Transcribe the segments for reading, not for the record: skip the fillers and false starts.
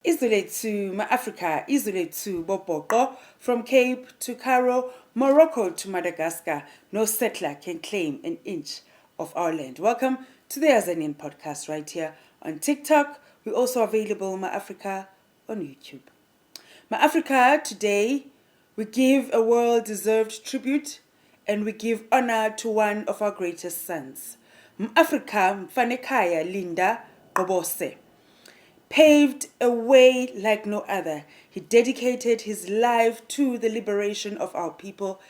Izulethu MAfrika, Izulethu Bopoqo, from Cape to Cairo, Morocco to Madagascar, no settler can claim an inch of our land. Welcome to the Azanian podcast right here on TikTok. We're also available MAfrika on YouTube. MAfrika, today we give a well-deserved tribute and we give honor to one of our greatest sons. MAfrika Mfanasekhaya Linda Gqobose paved a way like no other. He dedicated his life to the liberation of our people,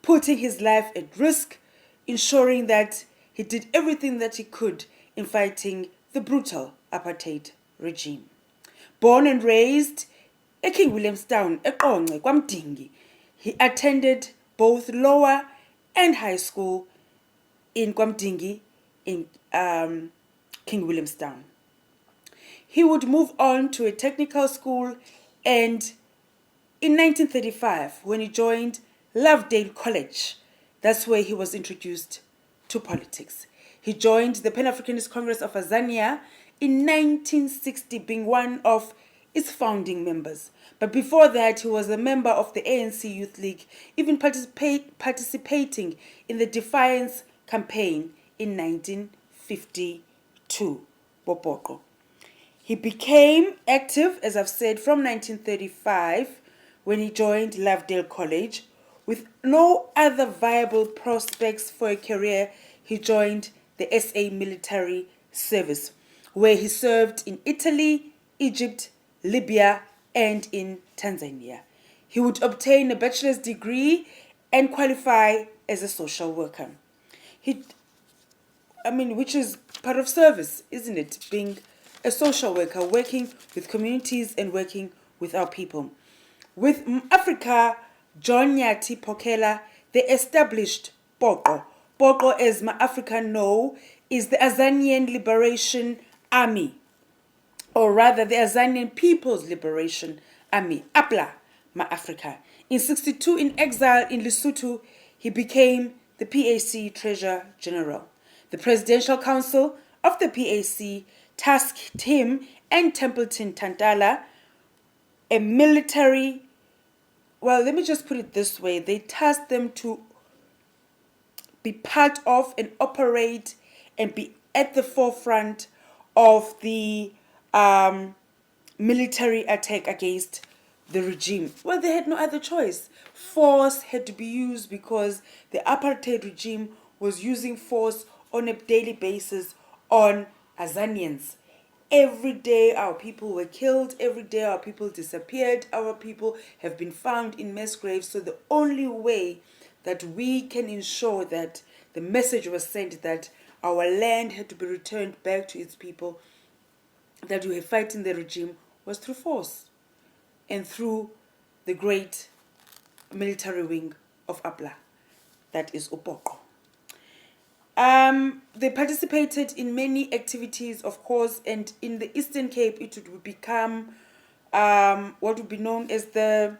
putting his life at risk, ensuring that he did everything that he could in fighting the brutal apartheid regime. Born and raised in King Williamstown, eQonce, KwaMdingi, he attended both lower and high school in KwaMdingi in King Williamstown. He would move on to a technical school, and in 1935, when he joined Lovedale College, that's where he was introduced to politics. He joined the Pan-Africanist Congress of Azania in 1960, being one of its founding members. But before that, he was a member of the ANC Youth League, even participating in the Defiance campaign in 1952. Bopoqo. He became active, as I've said, from 1935 when he joined Lovedale College. With no other viable prospects for a career, he joined the SA military service, where he served in Italy, Egypt, Libya, and in Tanzania. He would obtain a bachelor's degree and qualify as a social worker. Which is part of service, isn't it? Being a social worker, working with communities and working with our people. With MAfrika, John Nyati Pokela, they established Poqo. Poqo, as MAfrika know, is the Azanian Liberation Army, or rather the Azanian People's Liberation Army, APLA, MAfrika. In 1962, in exile in Lesotho, he became the PAC Treasurer General. The Presidential Council of the PAC tasked him and Templeton Tantala, a military, let me just put it this way, they tasked them to be part of and operate and be at the forefront of the military attack against the regime. Well, they had no other choice. Force had to be used because the apartheid regime was using force on a daily basis on Azanians. Every day our people were killed, every day our people disappeared, our people have been found in mass graves. So the only way that we can ensure that the message was sent that our land had to be returned back to its people, that we were fighting the regime, was through force and through the great military wing of APLA, that is Upoqo. They participated in many activities, of course, and in the Eastern Cape, it would become what would be known as the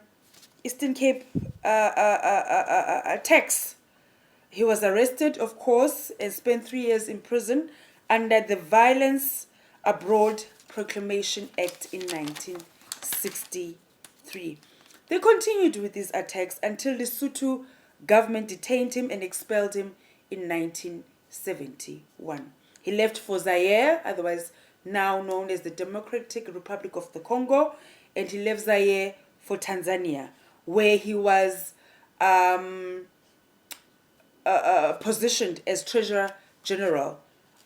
Eastern Cape attacks. He was arrested, of course, and spent 3 years in prison under the Violence Abroad Proclamation Act in 1963. They continued with these attacks until the Lesotho government detained him and expelled him in 1971. He left for Zaire, otherwise now known as the Democratic Republic of the Congo, and he left Zaire for Tanzania, where he was positioned as Treasurer General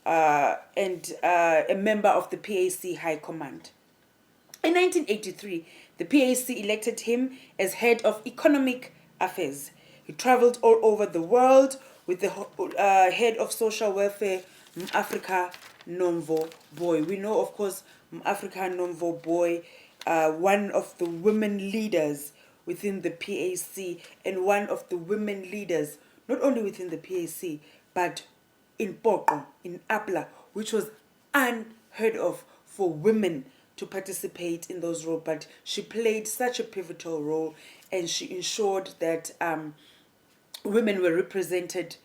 and a member of the PAC High Command. In 1983, the PAC elected him as head of economic affairs. He traveled all over the world with the head of social welfare, MAfrika Nomvo Boy. We know, of course, MAfrika Nomvo Boy, one of the women leaders within the PAC and one of the women leaders, not only within the PAC, but in Poqo, in APLA, which was unheard of for women to participate in those roles. But she played such a pivotal role, and she ensured that women were represented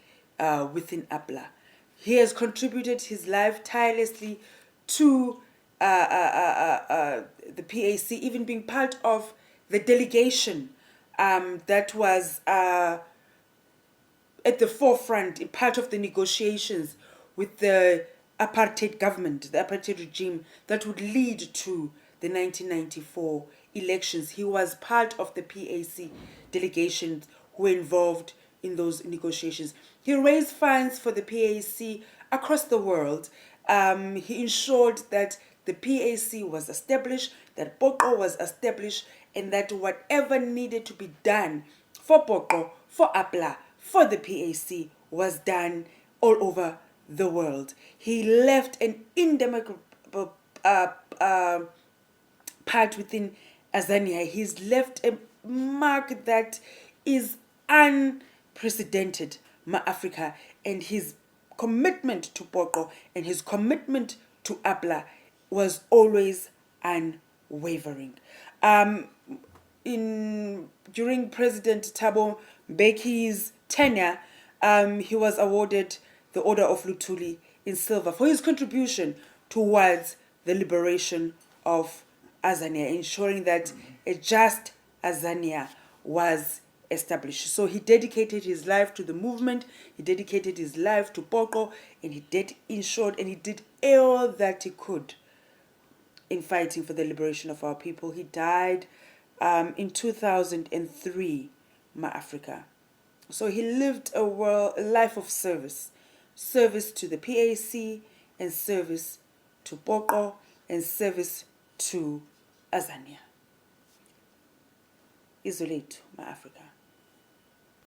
within APLA. He has contributed his life tirelessly to the PAC, even being part of the delegation that was at the forefront, part of the negotiations with the apartheid government, the apartheid regime that would lead to the 1994 elections. He was part of the PAC delegation who were involved in those negotiations. He raised funds for the PAC across the world. He ensured that the PAC was established, that Poqo was established, and that whatever needed to be done for Poqo, for APLA, for the PAC was done all over the world. He left an indelible part within Azania. He's left a mark that is unprecedented, MAfrika, and his commitment to Poqo and his commitment to APLA was always unwavering. During President Thabo Mbeki's tenure, he was awarded the Order of Luthuli in silver for his contribution towards the liberation of Azania, ensuring that a just Azania was established. So he dedicated his life to the movement, he dedicated his life to Poqo, and he did all that he could in fighting for the liberation of our people. He died in 2003, MAfrika. So he lived a life of service to the PAC, and service to Poqo, and service to Azania. Izolo lethu, MAfrika.